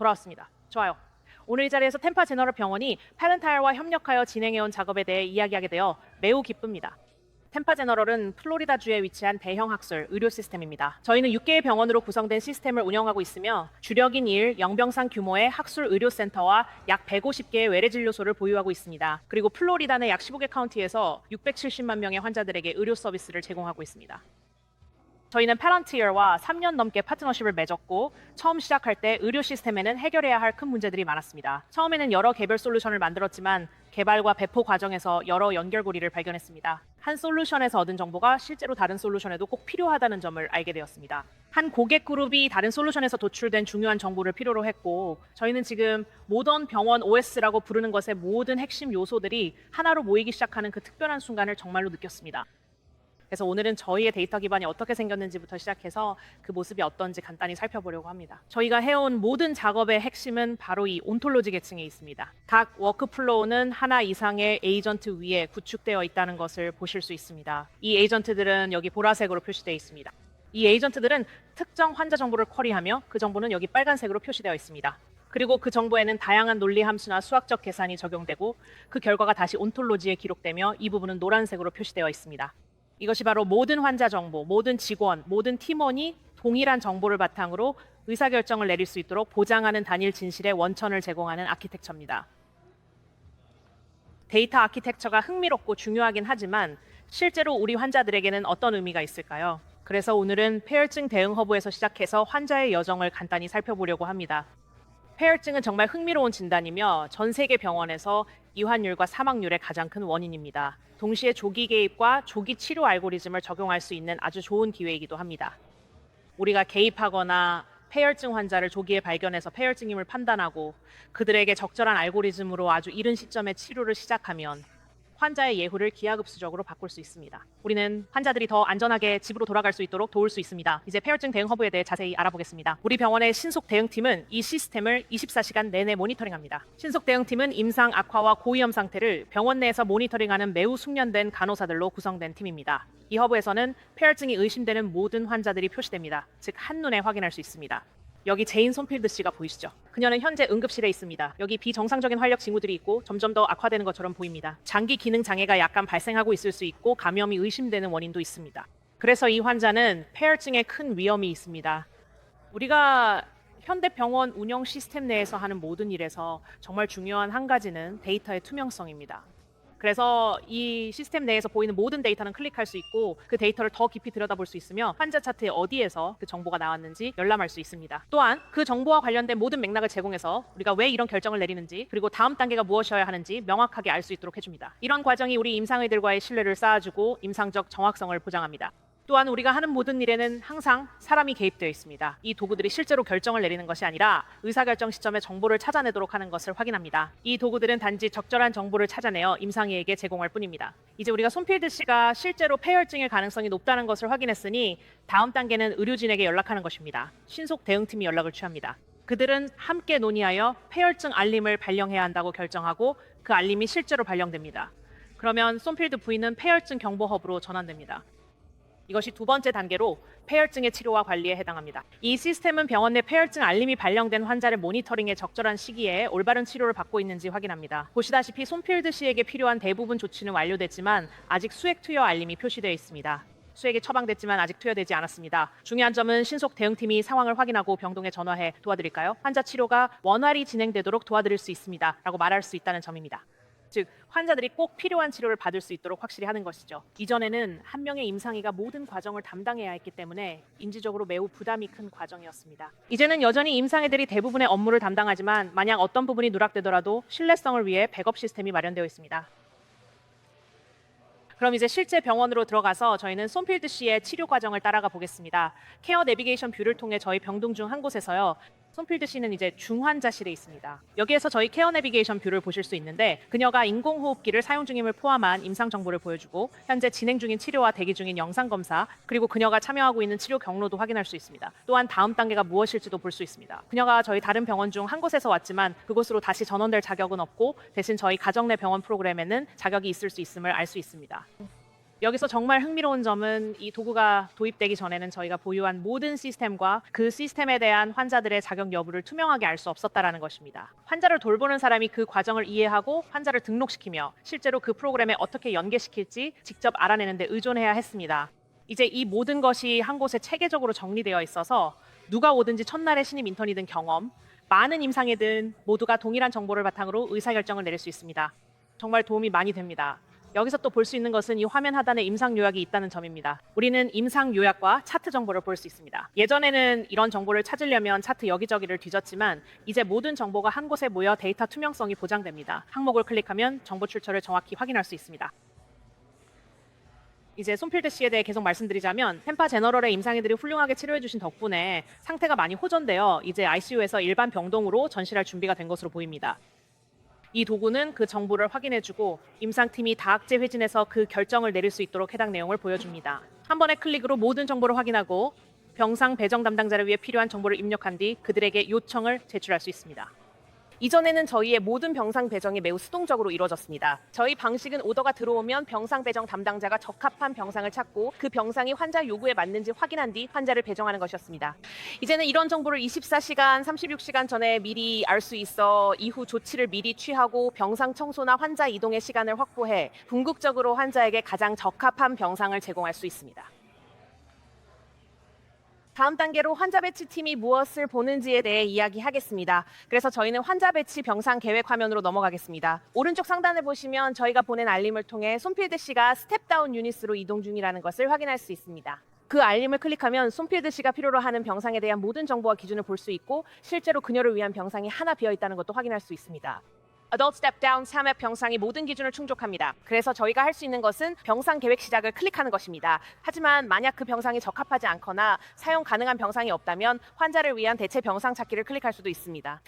돌아왔습니다. 좋아요. 오늘 이 자리에서 템파 제너럴 병원이 팔렌타일과 협력하여 진행해온 작업에 대해 이야기하게 되어 매우 기쁩니다. 템파 제너럴은 플로리다주에 위치한 대형 학술 의료 시스템입니다. 저희는 6개의 병원으로 구성된 시스템을 운영하고 있으며 주력인 일 영병상 규모의 학술 의료센터와 약 150개의 외래진료소를 보유하고 있습니다. 그리고 플로리다 내 약 15개 카운티에서 670만 명의 환자들에게 의료 서비스를 제공하고 있습니다. 저희는 팔런티어와 3년 넘게 파트너십을 맺었고 처음 시작할 때 의료 시스템에는 해결해야 할 큰 문제들이 많았습니다. 처음에는 여러 개별 솔루션을 만들었지만 개발과 배포 과정에서 여러 연결고리를 발견했습니다. 한 솔루션에서 얻은 정보가 실제로 다른 솔루션에도 꼭 필요하다는 점을 알게 되었습니다. 한 고객 그룹이 다른 솔루션에서 도출된 중요한 정보를 필요로 했고 저희는 지금 모던 병원 OS라고 부르는 것의 모든 핵심 요소들이 하나로 모이기 시작하는 그 특별한 순간을 정말로 느꼈습니다. 그래서 오늘은 저희의 데이터 기반이 어떻게 생겼는지부터 시작해서 그 모습이 어떤지 간단히 살펴보려고 합니다. 저희가 해온 모든 작업의 핵심은 바로 이 온톨로지 계층에 있습니다. 각 워크플로우는 하나 이상의 에이전트 위에 구축되어 있다는 것을 보실 수 있습니다. 이 에이전트들은 여기 보라색으로 표시되어 있습니다. 이 에이전트들은 특정 환자 정보를 쿼리하며 그 정보는 여기 빨간색으로 표시되어 있습니다. 그리고 그 정보에는 다양한 논리 함수나 수학적 계산이 적용되고 그 결과가 다시 온톨로지에 기록되며 이 부분은 노란색으로 표시되어 있습니다. 이것이 바로 모든 환자 정보, 모든 직원, 모든 팀원이 동일한 정보를 바탕으로 의사결정을 내릴 수 있도록 보장하는 단일 진실의 원천을 제공하는 아키텍처입니다. 데이터 아키텍처가 흥미롭고 중요하긴 하지만 실제로 우리 환자들에게는 어떤 의미가 있을까요? 그래서 오늘은 폐혈증 대응 허브에서 시작해서 환자의 여정을 간단히 살펴보려고 합니다. 폐혈증은 정말 흥미로운 진단이며 전 세계 병원에서 이환율과 사망률의 가장 큰 원인입니다. 동시에 조기 개입과 조기 치료 알고리즘을 적용할 수 있는 아주 좋은 기회이기도 합니다. 우리가 개입하거나 폐혈증 환자를 조기에 발견해서 폐혈증임을 판단하고 그들에게 적절한 알고리즘으로 아주 이른 시점에 치료를 시작하면 환자의 예후를 기하급수적으로 바꿀 수 있습니다. 우리는 환자들이 더 안전하게 집으로 돌아갈 수 있도록 도울 수 있습니다. 이제 폐혈증 대응 허브에 대해 자세히 알아보겠습니다. 우리 병원의 신속 대응팀은 이 시스템을 24시간 내내 모니터링합니다. 신속 대응팀은 임상 악화와 고위험 상태를 병원 내에서 모니터링하는 매우 숙련된 간호사들로 구성된 팀입니다. 이 허브에서는 폐혈증이 의심되는 모든 환자들이 표시됩니다. 즉 한눈에 확인할 수 있습니다. 여기 제인 손필드 씨가 보이시죠? 그녀는 현재 응급실에 있습니다. 여기 비정상적인 활력 징후들이 있고 점점 더 악화되는 것처럼 보입니다. 장기 기능 장애가 약간 발생하고 있을 수 있고 감염이 의심되는 원인도 있습니다. 그래서 이 환자는 폐혈증에 큰 위험이 있습니다. 우리가 현대병원 운영 시스템 내에서 하는 모든 일에서 정말 중요한 한 가지는 데이터의 투명성입니다. 그래서 이 시스템 내에서 보이는 모든 데이터는 클릭할 수 있고 그 데이터를 더 깊이 들여다볼 수 있으며 환자 차트에 어디에서 그 정보가 나왔는지 열람할 수 있습니다. 또한 그 정보와 관련된 모든 맥락을 제공해서 우리가 왜 이런 결정을 내리는지 그리고 다음 단계가 무엇이어야 하는지 명확하게 알 수 있도록 해줍니다. 이런 과정이 우리 임상의들과의 신뢰를 쌓아주고 임상적 정확성을 보장합니다. 또한 우리가 하는 모든 일에는 항상 사람이 개입되어 있습니다. 이 도구들이 실제로 결정을 내리는 것이 아니라 의사결정 시점에 정보를 찾아내도록 하는 것을 확인합니다. 이 도구들은 단지 적절한 정보를 찾아내어 임상의에게 제공할 뿐입니다. 이제 우리가 손필드 씨가 실제로 폐혈증일 가능성이 높다는 것을 확인했으니 다음 단계는 의료진에게 연락하는 것입니다. 신속 대응팀이 연락을 취합니다. 그들은 함께 논의하여 폐혈증 알림을 발령해야 한다고 결정하고 그 알림이 실제로 발령됩니다. 그러면 손필드 부인은 폐혈증 경보 허브로 전환됩니다. 이것이 두 번째 단계로 폐혈증의 치료와 관리에 해당합니다. 이 시스템은 병원 내 폐혈증 알림이 발령된 환자를 모니터링해 적절한 시기에 올바른 치료를 받고 있는지 확인합니다. 보시다시피 손필드 씨에게 필요한 대부분 조치는 완료됐지만 아직 수액 투여 알림이 표시되어 있습니다. 수액이 처방됐지만 아직 투여되지 않았습니다. 중요한 점은 신속 대응팀이 상황을 확인하고 병동에 전화해 도와드릴까요? 환자 치료가 원활히 진행되도록 도와드릴 수 있습니다. 라고 말할 수 있다는 점입니다. 즉 환자들이 꼭 필요한 치료를 받을 수 있도록 확실히 하는 것이죠. 이전에는 한 명의 임상의가 모든 과정을 담당해야 했기 때문에 인지적으로 매우 부담이 큰 과정이었습니다. 이제는 여전히 임상의들이 대부분의 업무를 담당하지만 만약 어떤 부분이 누락되더라도 신뢰성을 위해 백업 시스템이 마련되어 있습니다. 그럼 이제 실제 병원으로 들어가서 저희는 손필드 씨의 치료 과정을 따라가 보겠습니다. 케어 내비게이션 뷰를 통해 저희 병동 중 한 곳에서요. 손필드 씨는 이제 중환자실에 있습니다. 여기에서 저희 케어 내비게이션 뷰를 보실 수 있는데 그녀가 인공호흡기를 사용 중임을 포함한 임상 정보를 보여주고 현재 진행 중인 치료와 대기 중인 영상 검사 그리고 그녀가 참여하고 있는 치료 경로도 확인할 수 있습니다. 또한 다음 단계가 무엇일지도 볼 수 있습니다. 그녀가 저희 다른 병원 중 한 곳에서 왔지만 그곳으로 다시 전원될 자격은 없고 대신 저희 가정 내 병원 프로그램에는 자격이 있을 수 있음을 알 수 있습니다. 여기서 정말 흥미로운 점은 이 도구가 도입되기 전에는 저희가 보유한 모든 시스템과 그 시스템에 대한 환자들의 자격 여부를 투명하게 알 수 없었다라는 것입니다. 환자를 돌보는 사람이 그 과정을 이해하고 환자를 등록시키며 실제로 그 프로그램에 어떻게 연계시킬지 직접 알아내는 데 의존해야 했습니다. 이제 이 모든 것이 한 곳에 체계적으로 정리되어 있어서 누가 오든지 첫날에 신입 인턴이 든 경험, 많은 임상이든 모두가 동일한 정보를 바탕으로 의사결정을 내릴 수 있습니다. 정말 도움이 많이 됩니다. 여기서 또 볼 수 있는 것은 이 화면 하단에 임상 요약이 있다는 점입니다. 우리는 임상 요약과 차트 정보를 볼 수 있습니다. 예전에는 이런 정보를 찾으려면 차트 여기저기를 뒤졌지만 이제 모든 정보가 한 곳에 모여 데이터 투명성이 보장됩니다. 항목을 클릭하면 정보 출처를 정확히 확인할 수 있습니다. 이제 손필드 씨에 대해 계속 말씀드리자면 템파 제너럴의 임상의들이 훌륭하게 치료해 주신 덕분에 상태가 많이 호전되어 이제 ICU에서 일반 병동으로 전실할 준비가 된 것으로 보입니다. 이 도구는 그 정보를 확인해주고 임상팀이 다학제 회진에서 그 결정을 내릴 수 있도록 해당 내용을 보여줍니다. 한 번의 클릭으로 모든 정보를 확인하고 병상 배정 담당자를 위해 필요한 정보를 입력한 뒤 그들에게 요청을 제출할 수 있습니다. 이전에는 저희의 모든 병상 배정이 매우 수동적으로 이루어졌습니다. 저희 방식은 오더가 들어오면 병상 배정 담당자가 적합한 병상을 찾고 그 병상이 환자 요구에 맞는지 확인한 뒤 환자를 배정하는 것이었습니다. 이제는 이런 정보를 24시간, 36시간 전에 미리 알 수 있어 이후 조치를 미리 취하고 병상 청소나 환자 이동의 시간을 확보해 궁극적으로 환자에게 가장 적합한 병상을 제공할 수 있습니다. 다음 단계로 환자 배치 팀이 무엇을 보는지에 대해 이야기하겠습니다. 그래서 저희는 환자 배치 병상 계획 화면으로 넘어가겠습니다. 오른쪽 상단을 보시면 저희가 보낸 알림을 통해 손필드 씨가 스텝다운 유닛으로 이동 중이라는 것을 확인할 수 있습니다. 그 알림을 클릭하면 손필드 씨가 필요로 하는 병상에 대한 모든 정보와 기준을 볼 수 있고 실제로 그녀를 위한 병상이 하나 비어 있다는 것도 확인할 수 있습니다. Adult Step Down 3회 병상이 모든 기준을 충족합니다. 그래서 저희가 할 수 있는 것은 병상 계획 시작을 클릭하는 것입니다. 하지만 만약 그 병상이 적합하지 않거나 사용 가능한 병상이 없다면 환자를 위한 대체 병상 찾기를 클릭할 수도 있습니다.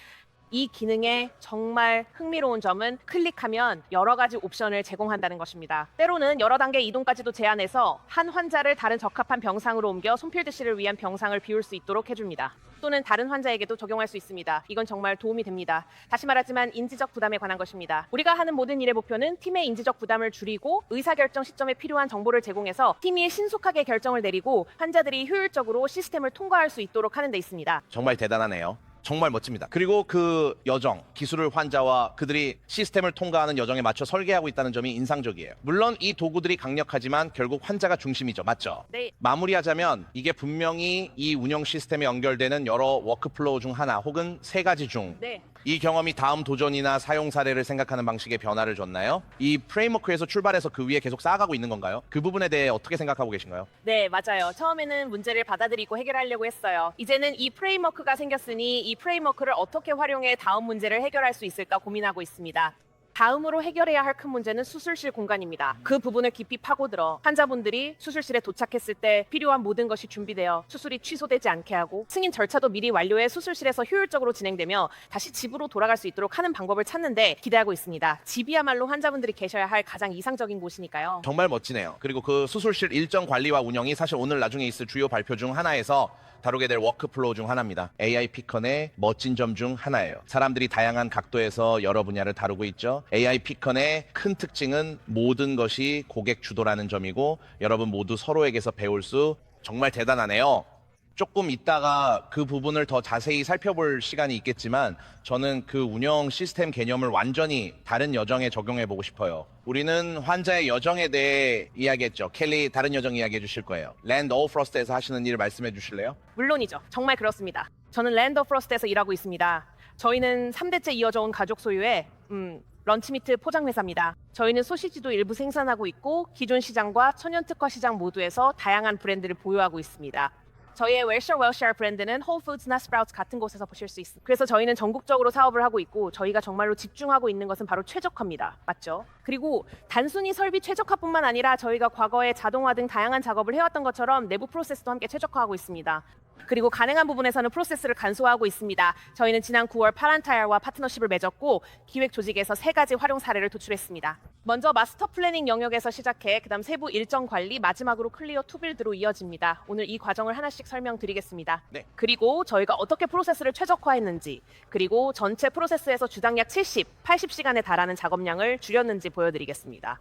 이 기능의 정말 흥미로운 점은 클릭하면 여러 가지 옵션을 제공한다는 것입니다. 때로는 여러 단계 이동까지도 제한해서 한 환자를 다른 적합한 병상으로 옮겨 손필드 씨를 위한 병상을 비울 수 있도록 해줍니다. 또는 다른 환자에게도 적용할 수 있습니다. 이건 정말 도움이 됩니다. 다시 말하지만 인지적 부담에 관한 것입니다. 우리가 하는 모든 일의 목표는 팀의 인지적 부담을 줄이고 의사결정 시점에 필요한 정보를 제공해서 팀이 신속하게 결정을 내리고 환자들이 효율적으로 시스템을 통과할 수 있도록 하는 데 있습니다. 정말 대단하네요. 정말 멋집니다. 그리고 그 여정, 기술을 환자와 그들이 시스템을 통과하는 여정에 맞춰 설계하고 있다는 점이 인상적이에요. 물론 이 도구들이 강력하지만 결국 환자가 중심이죠. 맞죠? 네. 마무리하자면 이게 분명히 이 운영 시스템에 연결되는 여러 워크플로우 중 하나 혹은 세 가지 중 이 경험이 다음 도전이나 사용 사례를 생각하는 방식에 변화를 줬나요? 이 프레임워크에서 출발해서 그 위에 계속 쌓아가고 있는 건가요? 그 부분에 대해 어떻게 생각하고 계신가요? 네, 맞아요. 처음에는 문제를 받아들이고 해결하려고 했어요. 이제는 이 프레임워크가 생겼으니 이 프레임워크를 어떻게 활용해 다음 문제를 해결할 수 있을까 고민하고 있습니다. 다음으로 해결해야 할 큰 문제는 수술실 공간입니다. 그 부분을 깊이 파고들어 환자분들이 수술실에 도착했을 때 필요한 모든 것이 준비되어 수술이 취소되지 않게 하고 승인 절차도 미리 완료해 수술실에서 효율적으로 진행되며 다시 집으로 돌아갈 수 있도록 하는 방법을 찾는데 기대하고 있습니다. 집이야말로 환자분들이 계셔야 할 가장 이상적인 곳이니까요. 정말 멋지네요. 그리고 그 수술실 일정 관리와 운영이 사실 오늘 나중에 있을 주요 발표 중 하나에서 다루게 될 워크플로우 중 하나입니다. AI 피컨의 멋진 점 중 하나예요. 사람들이 다양한 각도에서 여러 분야를 다루고 있죠. AI 피컨의 큰 특징은 모든 것이 고객 주도라는 점이고 여러분 모두 서로에게서 배울 수 정말 대단하네요. 조금 이따가 그 부분을 더 자세히 살펴볼 시간이 있겠지만 저는 그 운영 시스템 개념을 완전히 다른 여정에 적용해 보고 싶어요. 우리는 환자의 여정에 대해 이야기했죠. 켈리 다른 여정 이야기해 주실 거예요. 랜드 오브 프로스트에서 하시는 일을 말씀해 주실래요? 물론이죠. 정말 그렇습니다. 저는 랜드 오브 프로스트에서 일하고 있습니다. 저희는 3대째 이어져 온 가족 소유의 런치미트 포장 회사입니다. 저희는 소시지도 일부 생산하고 있고 기존 시장과 천연 특화 시장 모두에서 다양한 브랜드를 보유하고 있습니다. 저희의 웰셔 브랜드는 홀푸드나 스프라우트 같은 곳에서 보실 수 있습니다. 그래서 저희는 전국적으로 사업을 하고 있고 저희가 정말로 집중하고 있는 것은 바로 최적화입니다. 맞죠? 그리고 단순히 설비 최적화뿐만 아니라 저희가 과거에 자동화 등 다양한 작업을 해왔던 것처럼 내부 프로세스도 함께 최적화하고 있습니다. 그리고 가능한 부분에서는 프로세스를 간소화하고 있습니다. 저희는 지난 9월 파란타이어와 파트너십을 맺었고 기획 조직에서 3가지 활용 사례를 도출했습니다. 먼저 마스터 플래닝 영역에서 시작해 그다음 세부 일정 관리, 마지막으로 클리어 투빌드로 이어집니다. 오늘 이 과정을 하나씩 설명드리겠습니다. 네. 그리고 저희가 어떻게 프로세스를 최적화했는지, 그리고 전체 프로세스에서 주당 약 70, 80시간에 달하는 작업량을 줄였는지 보여드리겠습니다.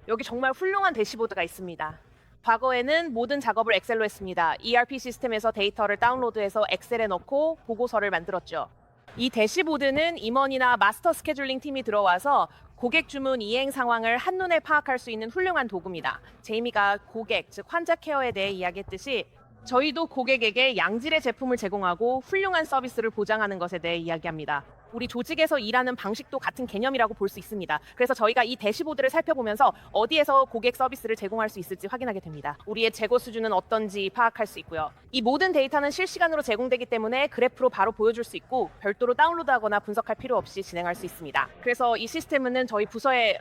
여기 정말 훌륭한 대시보드가 있습니다. 과거에는 모든 작업을 엑셀로 했습니다. ERP 시스템에서 데이터를 다운로드해서 엑셀에 넣고 보고서를 만들었죠. 이 대시보드는 임원이나 마스터 스케줄링 팀이 들어와서 고객 주문 이행 상황을 한눈에 파악할 수 있는 훌륭한 도구입니다. 제이미가 고객, 즉 환자 케어에 대해 이야기했듯이 저희도 고객에게 양질의 제품을 제공하고 훌륭한 서비스를 보장하는 것에 대해 이야기합니다. 우리 조직에서 일하는 방식도 같은 개념이라고 볼 수 있습니다. 그래서 저희가 이 대시보드를 살펴보면서 어디에서 고객 서비스를 제공할 수 있을지 확인하게 됩니다. 우리의 재고 수준은 어떤지 파악할 수 있고요. 이 모든 데이터는 실시간으로 제공되기 때문에 그래프로 바로 보여줄 수 있고 별도로 다운로드하거나 분석할 필요 없이 진행할 수 있습니다. 그래서 이 시스템은 저희 부서에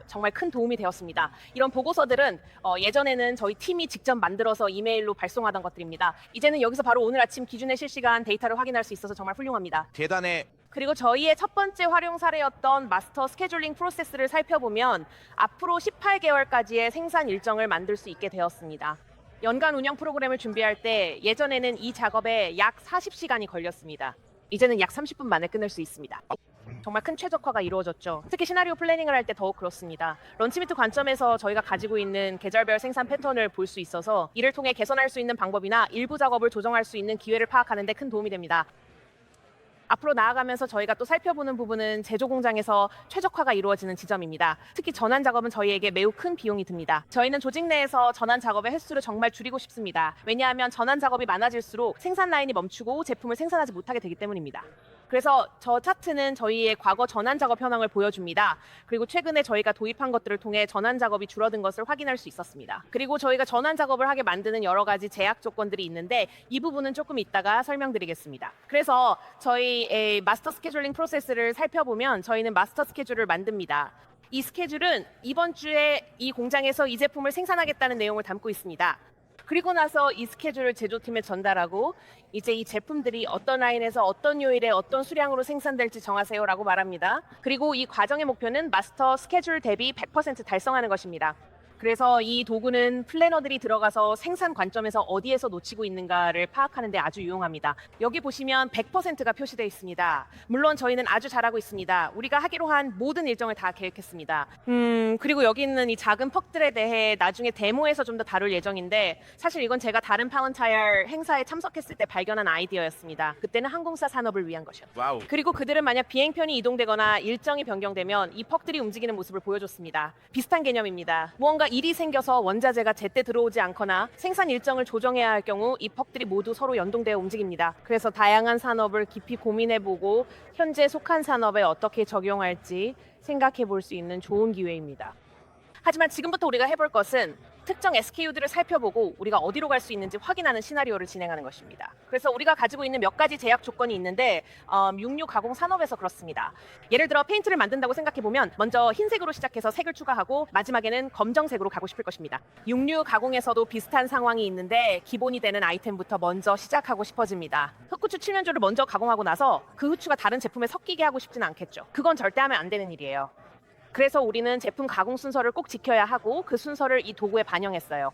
정말 큰 도움이 되었습니다. 이런 보고서들은 예전에는 저희 팀이 직접 만들어서 이메일로 발송하던 것들입니다. 이제는 여기서 바로 오늘 아침 기준의 실시간 데이터를 확인할 수 있어서 정말 훌륭합니다. 계단에 그리고 저희의 첫 번째 활용 사례였던 마스터 스케줄링 프로세스를 살펴보면 앞으로 18개월까지의 생산 일정을 만들 수 있게 되었습니다. 연간 운영 프로그램을 준비할 때 예전에는 이 작업에 약 40시간이 걸렸습니다. 이제는 약 30분 만에 끝낼 수 있습니다. 정말 큰 최적화가 이루어졌죠. 특히 시나리오 플래닝을 할 때 더욱 그렇습니다. 런치미트 관점에서 저희가 가지고 있는 계절별 생산 패턴을 볼 수 있어서 이를 통해 개선할 수 있는 방법이나 일부 작업을 조정할 수 있는 기회를 파악하는 데 큰 도움이 됩니다. 앞으로 나아가면서 저희가 또 살펴보는 부분은 제조 공장에서 최적화가 이루어지는 지점입니다. 특히 전환 작업은 저희에게 매우 큰 비용이 듭니다. 저희는 조직 내에서 전환 작업의 횟수를 정말 줄이고 싶습니다. 왜냐하면 전환 작업이 많아질수록 생산 라인이 멈추고 제품을 생산하지 못하게 되기 때문입니다. 그래서 저 차트는 저희의 과거 전환 작업 현황을 보여줍니다. 그리고 최근에 저희가 도입한 것들을 통해 전환 작업이 줄어든 것을 확인할 수 있었습니다. 그리고 저희가 전환 작업을 하게 만드는 여러 가지 제약 조건들이 있는데 이 부분은 조금 이따가 설명드리겠습니다. 그래서 저희의 마스터 스케줄링 프로세스를 살펴보면 저희는 마스터 스케줄을 만듭니다. 이 스케줄은 이번 주에 이 공장에서 이 제품을 생산하겠다는 내용을 담고 있습니다. 그리고 나서 이 스케줄을 제조팀에 전달하고 이제 이 제품들이 어떤 라인에서 어떤 요일에 어떤 수량으로 생산될지 정하세요라고 말합니다. 그리고 이 과정의 목표는 마스터 스케줄 대비 100% 달성하는 것입니다. 그래서 이 도구는 플래너들이 들어가서 생산 관점에서 어디에서 놓치고 있는가를 파악하는 데 아주 유용합니다. 여기 보시면 100%가 표시되어 있습니다. 물론 저희는 아주 잘하고 있습니다. 우리가 하기로 한 모든 일정을 다 계획했습니다. 그리고 여기 있는 이 작은 퍽들에 대해 나중에 데모에서 좀 더 다룰 예정인데 사실 이건 제가 다른 파운타이어 행사에 참석했을 때 발견한 아이디어였습니다. 그때는 항공사 산업을 위한 것이었죠. 와우. 그리고 그들은 만약 비행편이 이동되거나 일정이 변경되면 이 퍽들이 움직이는 모습을 보여줬습니다. 비슷한 개념입니다. 무언가 일이 생겨서 원자재가 제때 들어오지 않거나 생산 일정을 조정해야 할 경우 이 퍽들이 모두 서로 연동되어 움직입니다. 그래서 다양한 산업을 깊이 고민해보고 현재 속한 산업에 어떻게 적용할지 생각해 볼 수 있는 좋은 기회입니다. 하지만 지금부터 우리가 해볼 것은 특정 SKU들을 살펴보고 우리가 어디로 갈 수 있는지 확인하는 시나리오를 진행하는 것입니다. 그래서 우리가 가지고 있는 몇 가지 제약 조건이 있는데 육류 가공 산업에서 그렇습니다. 예를 들어 페인트를 만든다고 생각해보면 먼저 흰색으로 시작해서 색을 추가하고 마지막에는 검정색으로 가고 싶을 것입니다. 육류 가공에서도 비슷한 상황이 있는데 기본이 되는 아이템부터 먼저 시작하고 싶어집니다. 흑후추 7년조를 먼저 가공하고 나서 그 후추가 다른 제품에 섞이게 하고 싶지는 않겠죠. 그건 절대 하면 안 되는 일이에요. 그래서 우리는 제품 가공 순서를 꼭 지켜야 하고 그 순서를 이 도구에 반영했어요.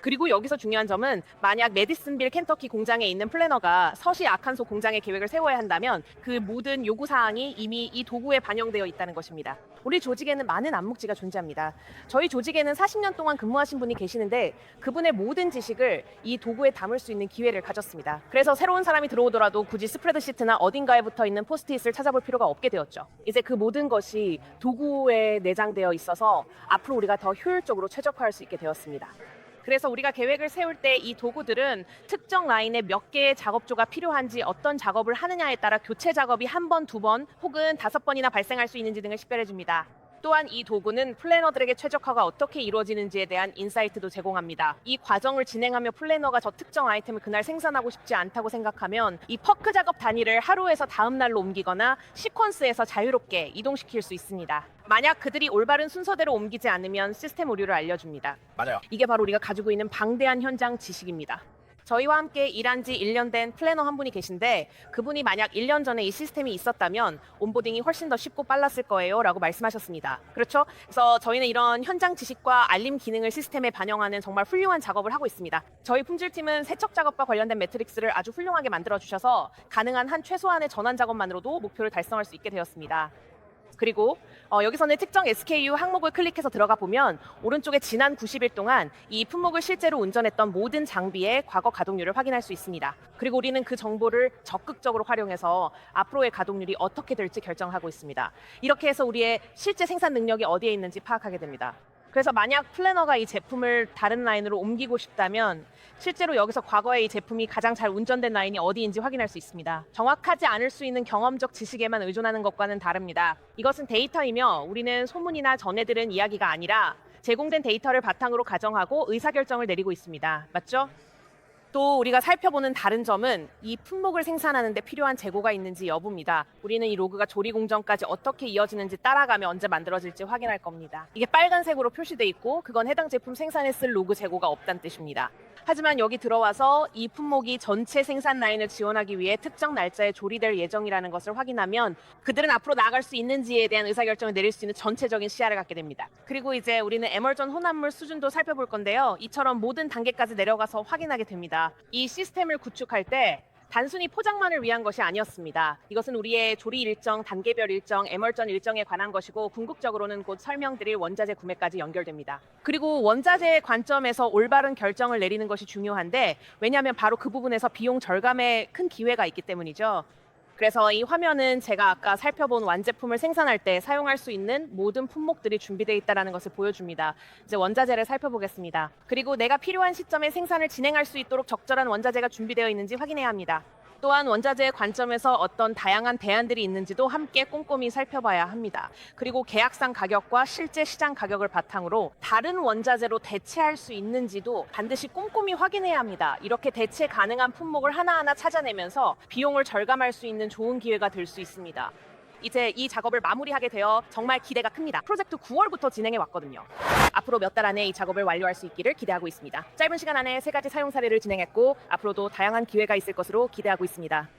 그리고 여기서 중요한 점은 만약 메디슨빌 켄터키 공장에 있는 플래너가 서시 아칸소 공장의 계획을 세워야 한다면 그 모든 요구사항이 이미 이 도구에 반영되어 있다는 것입니다. 우리 조직에는 많은 암묵지가 존재합니다. 저희 조직에는 40년 동안 근무하신 분이 계시는데 그분의 모든 지식을 이 도구에 담을 수 있는 기회를 가졌습니다. 그래서 새로운 사람이 들어오더라도 굳이 스프레드시트나 어딘가에 붙어있는 포스트잇을 찾아볼 필요가 없게 되었죠. 이제 그 모든 것이 도구에 내장되어 있어서 앞으로 우리가 더 효율적으로 최적화할 수 있게 되었습니다. 그래서 우리가 계획을 세울 때 이 도구들은 특정 라인에 몇 개의 작업조가 필요한지 어떤 작업을 하느냐에 따라 교체 작업이 한 번, 두 번 혹은 5번이나 발생할 수 있는지 등을 식별해 줍니다. 또한 이 도구는 플래너들에게 최적화가 어떻게 이루어지는지에 대한 인사이트도 제공합니다. 이 과정을 진행하며 플래너가 저 특정 아이템을 그날 생산하고 싶지 않다고 생각하면 이 퍼크 작업 단위를 하루에서 다음 날로 옮기거나 시퀀스에서 자유롭게 이동시킬 수 있습니다. 만약 그들이 올바른 순서대로 옮기지 않으면 시스템 오류를 알려줍니다. 맞아요. 이게 바로 우리가 가지고 있는 방대한 현장 지식입니다. 저희와 함께 일한 지 1년 된 플래너 한 분이 계신데 그분이 만약 1년 전에 이 시스템이 있었다면 온보딩이 훨씬 더 쉽고 빨랐을 거예요 라고 말씀하셨습니다. 그렇죠? 그래서 저희는 이런 현장 지식과 알림 기능을 시스템에 반영하는 정말 훌륭한 작업을 하고 있습니다. 저희 품질팀은 세척 작업과 관련된 매트릭스를 아주 훌륭하게 만들어주셔서 가능한 한 최소한의 전환 작업만으로도 목표를 달성할 수 있게 되었습니다. 그리고 여기서는 특정 SKU 항목을 클릭해서 들어가 보면 오른쪽에 지난 90일 동안 이 품목을 실제로 운전했던 모든 장비의 과거 가동률을 확인할 수 있습니다. 그리고 우리는 그 정보를 적극적으로 활용해서 앞으로의 가동률이 어떻게 될지 결정하고 있습니다. 이렇게 해서 우리의 실제 생산 능력이 어디에 있는지 파악하게 됩니다. 그래서 만약 플래너가 이 제품을 다른 라인으로 옮기고 싶다면 실제로 여기서 과거에 이 제품이 가장 잘 운전된 라인이 어디인지 확인할 수 있습니다. 정확하지 않을 수 있는 경험적 지식에만 의존하는 것과는 다릅니다. 이것은 데이터이며 우리는 소문이나 전해들은 이야기가 아니라 제공된 데이터를 바탕으로 가정하고 의사결정을 내리고 있습니다. 맞죠? 또 우리가 살펴보는 다른 점은 이 품목을 생산하는 데 필요한 재고가 있는지 여부입니다. 우리는 이 로그가 조리 공정까지 어떻게 이어지는지 따라가며 언제 만들어질지 확인할 겁니다. 이게 빨간색으로 표시돼 있고 그건 해당 제품 생산에 쓸 로그 재고가 없다는 뜻입니다. 하지만 여기 들어와서 이 품목이 전체 생산 라인을 지원하기 위해 특정 날짜에 조리될 예정이라는 것을 확인하면 그들은 앞으로 나아갈 수 있는지에 대한 의사결정을 내릴 수 있는 전체적인 시야를 갖게 됩니다. 그리고 이제 우리는 에멀전 혼합물 수준도 살펴볼 건데요. 이처럼 모든 단계까지 내려가서 확인하게 됩니다. 이 시스템을 구축할 때 단순히 포장만을 위한 것이 아니었습니다. 이것은 우리의 조리 일정, 단계별 일정, 에멀전 일정에 관한 것이고 궁극적으로는 곧 설명드릴 원자재 구매까지 연결됩니다. 그리고 원자재의 관점에서 올바른 결정을 내리는 것이 중요한데 왜냐하면 바로 그 부분에서 비용 절감에 큰 기회가 있기 때문이죠. 그래서 이 화면은 제가 아까 살펴본 완제품을 생산할 때 사용할 수 있는 모든 품목들이 준비되어 있다는 것을 보여줍니다. 이제 원자재를 살펴보겠습니다. 그리고 내가 필요한 시점에 생산을 진행할 수 있도록 적절한 원자재가 준비되어 있는지 확인해야 합니다. 또한 원자재의 관점에서 어떤 다양한 대안들이 있는지도 함께 꼼꼼히 살펴봐야 합니다. 그리고 계약상 가격과 실제 시장 가격을 바탕으로 다른 원자재로 대체할 수 있는지도 반드시 꼼꼼히 확인해야 합니다. 이렇게 대체 가능한 품목을 하나하나 찾아내면서 비용을 절감할 수 있는 좋은 기회가 될 수 있습니다. 이제 이 작업을 마무리하게 되어 정말 기대가 큽니다. 프로젝트 9월부터 진행해 왔거든요. 앞으로 몇 달 안에 이 작업을 완료할 수 있기를 기대하고 있습니다. 짧은 시간 안에 3가지 사용 사례를 진행했고 앞으로도 다양한 기회가 있을 것으로 기대하고 있습니다.